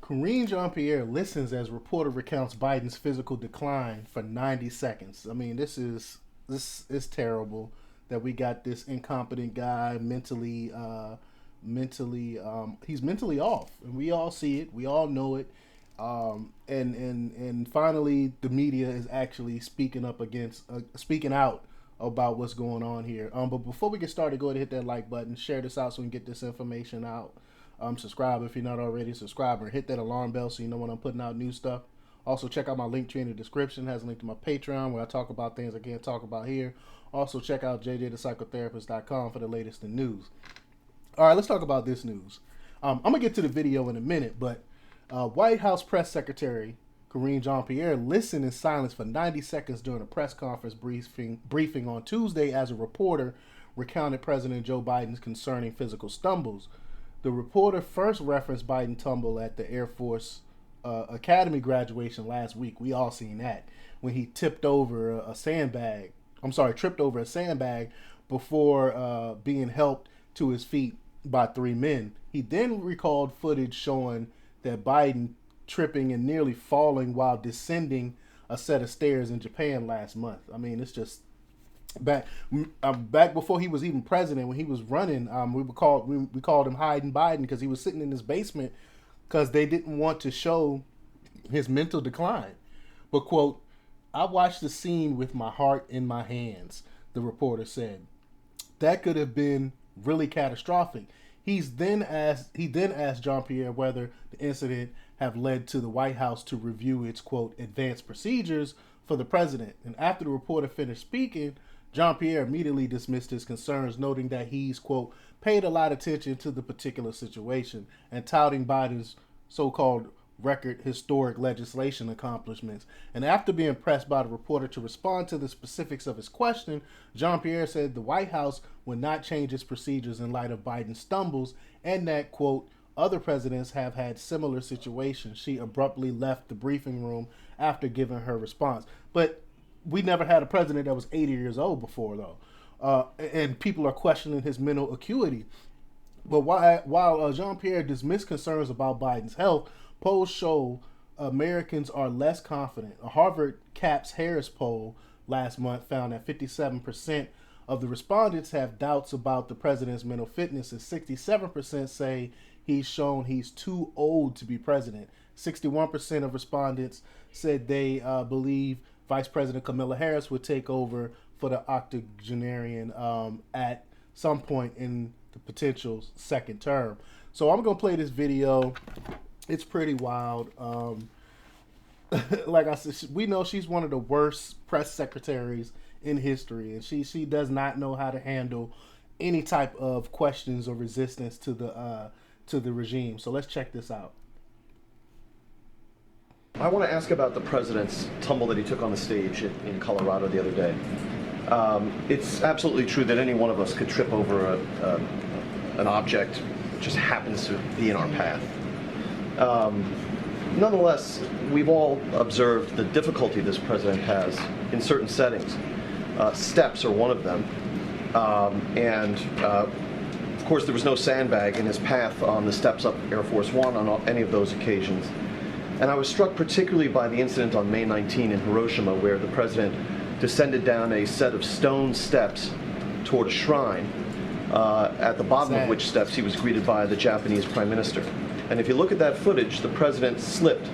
Karine Jean-Pierre listens as reporter recounts Biden's physical decline for 90 seconds. I mean, this is terrible that we got this incompetent guy he's mentally off, and we all see it, we all know it. And finally, the media is actually speaking out about what's going on here. But before we get started, go ahead and hit that like button, share this out so we can get this information out. Subscribe if you're not already a subscriber. Hit that alarm bell so you know when I'm putting out new stuff. Also, check out my link tree in the description. It has a link to my Patreon where I talk about things I can't talk about here. Also, check out jjthepsychotherapist.com for the latest in news. All right, let's talk about this news. I'm going to get to the video in a minute, but White House Press Secretary Karine Jean-Pierre listened in silence for 90 seconds during a press conference briefing on Tuesday as a reporter recounted President Joe Biden's concerning physical stumbles. The reporter first referenced Biden's tumble at the Air Force Academy graduation last week. We all seen that when he tripped over a sandbag before being helped to his feet by three men. He then recalled footage showing that Biden tripping and nearly falling while descending a set of stairs in Japan last month. I mean, it's just back before he was even president, when he was running. We called him Hiding Biden because he was sitting in his basement because they didn't want to show his mental decline. But quote, "I watched the scene with my heart in my hands," the reporter said. That could have been really catastrophic. He then asked Jean-Pierre whether the incident have led to the White House to review its, quote, advanced procedures for the president. And after the reporter finished speaking, Jean-Pierre immediately dismissed his concerns, noting that he's, quote, paid a lot of attention to the particular situation and touting Biden's so-called record historic legislation accomplishments. And after being pressed by the reporter to respond to the specifics of his question, Jean-Pierre said the White House would not change its procedures in light of Biden's stumbles and that, quote, other presidents have had similar situations. She abruptly left the briefing room after giving her response. But we never had a president that was 80 years old before, though. And people are questioning his mental acuity. But while Jean-Pierre dismissed concerns about Biden's health, polls show Americans are less confident. A Harvard CAPS Harris poll last month found that 57% of the respondents have doubts about the president's mental fitness, and 67% say he's too old to be president. 61% of respondents said they believe Vice President Kamala Harris would take over for the octogenarian at some point in the potential second term. So I'm going to play this video. It's pretty wild. Like I said, we know she's one of the worst press secretaries in history, and she does not know how to handle any type of questions or resistance to the regime. So let's check this out. I want to ask about the president's tumble that he took on the stage in Colorado the other day. It's absolutely true that any one of us could trip over an object that just happens to be in our path. Nonetheless, we've all observed the difficulty this president has in certain settings. Steps are one of them. Of course, there was no sandbag in his path on the steps up Air Force One on any of those occasions. And I was struck particularly by the incident on May 19 in Hiroshima, where the president descended down a set of stone steps toward a shrine, at the bottom of which steps he was greeted by the Japanese Prime Minister. And if you look at that footage, the president slipped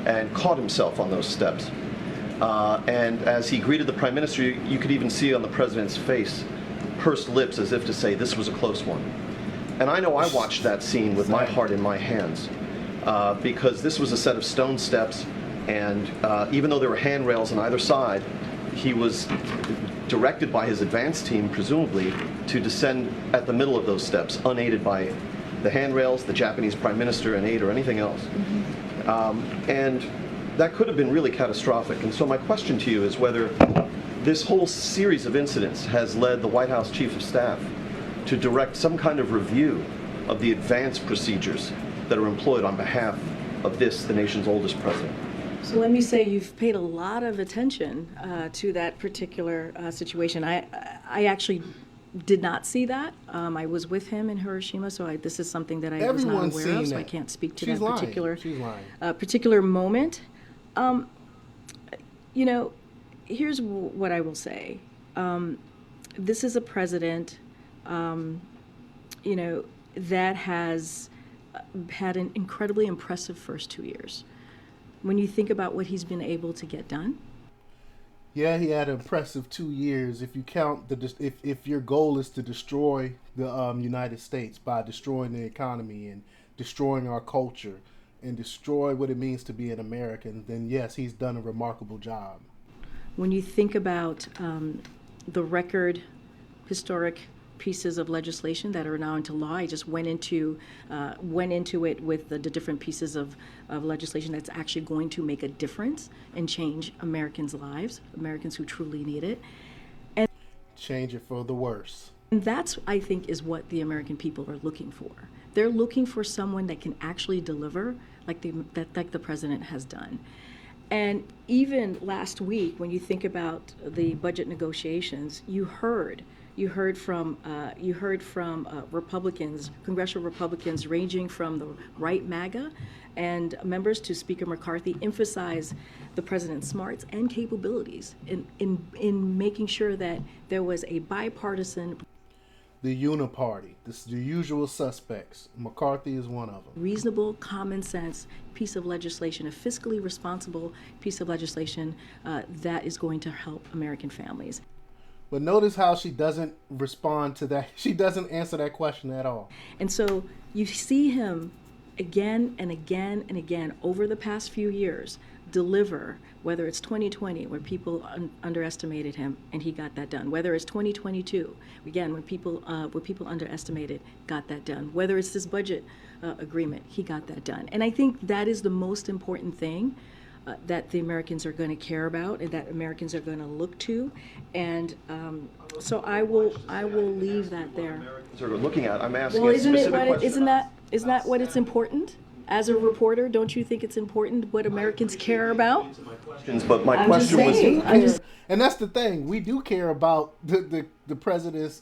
and caught himself on those steps. And as he greeted the Prime Minister, you could even see on the president's face pursed lips as if to say, this was a close one. And I know I watched that scene with my heart in my hands. Because this was a set of stone steps, and even though there were handrails on either side, he was directed by his advance team, presumably, to descend at the middle of those steps, unaided by the handrails, the Japanese Prime Minister, an aide, or anything else. And that could have been really catastrophic. And so my question to you is whether this whole series of incidents has led the White House Chief of Staff to direct some kind of review of the advanced procedures that are employed on behalf of the nation's oldest president. So let me say you've paid a lot of attention to that particular situation. I actually did not see that. I was with him in Hiroshima, so this is something that I was not Everyone's aware of, seen so I that. can't speak to She's that lying. particular She's lying. particular moment. You know, here's what I will say. This is a president, you know, that has had an incredibly impressive first 2 years. When you think about what he's been able to get done. Yeah, he had an impressive 2 years. If you count if your goal is to destroy the United States by destroying the economy and destroying our culture and destroy what it means to be an American, then yes, he's done a remarkable job. When you think about the record historic pieces of legislation that are now into law, I just went into it with the different pieces of legislation that's actually going to make a difference and change Americans' lives, Americans who truly need it. And change it for the worse. And that's, I think, is what the American people are looking for. They're looking for someone that can actually deliver like the president has done. And even last week, when you think about the budget negotiations, you heard from Republicans, congressional Republicans, ranging from the right MAGA and members to Speaker McCarthy, emphasize the president's smarts and capabilities in making sure that there was a bipartisan. The uniparty, the usual suspects. McCarthy is one of them. Reasonable, common sense piece of legislation, a fiscally responsible piece of legislation that is going to help American families. But notice how she doesn't respond to that. She doesn't answer that question at all. And so you see him again and again and again over the past few years deliver, whether it's 2020 where people underestimated him and he got that done, whether it's 2022 again when people underestimated, got that done, whether it's this budget agreement, he got that done. And I think that is the most important thing that the Americans are going to care about and that Americans are going to look to. And so I will leave that there. Are looking at. I'm asking well, a specific question. Isn't that what it's important? As a reporter, don't you think it's important what Americans care about? But my question was. And that's the thing. We do care about the president's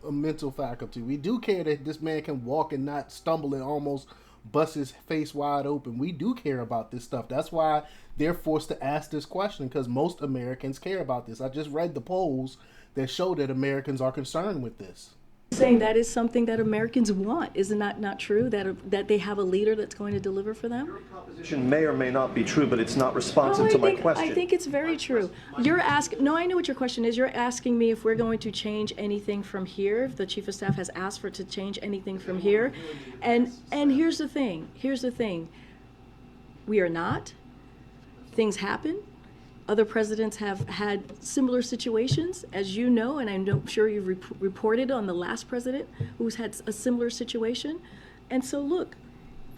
mental faculty. We do care that this man can walk and not stumble and almost bust his face wide open. We do care about this stuff. That's why they're forced to ask this question, because most Americans care about this. I just read the polls that show that Americans are concerned with this. Saying that is something that Americans want. Isn't that not true? That they have a leader that's going to deliver for them? Your proposition may or may not be true, but it's not responsive to my question. I think it's very true. You're asking. No, I know what your question is. You're asking me if we're going to change anything from here. If the chief of staff has asked for to change anything from here, and here's the thing. We are not. Things happen. Other presidents have had similar situations, as you know, and I'm sure you've reported on the last president who's had a similar situation. And so, look,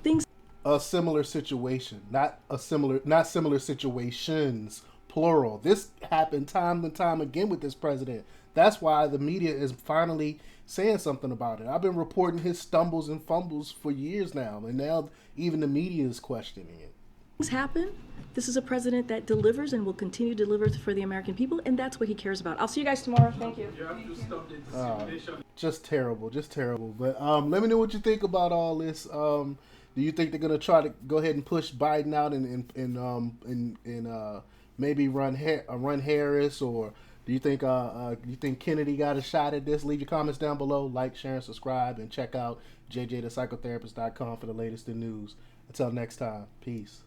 things. A similar situation, not similar situations, plural. This happened time and time again with this president. That's why the media is finally saying something about it. I've been reporting his stumbles and fumbles for years now, and now even the media is questioning it. Things happen. This is a president that delivers and will continue to deliver for the American people, and that's what he cares about. I'll see you guys tomorrow. Thank you. Just terrible. But let me know what you think about all this. Do you think they're gonna try to go ahead and push Biden out and maybe run Harris, or do you think Kennedy got a shot at this? Leave your comments down below. Like, share, and subscribe, and check out jjthepsychotherapist.com for the latest in news. Until next time, peace.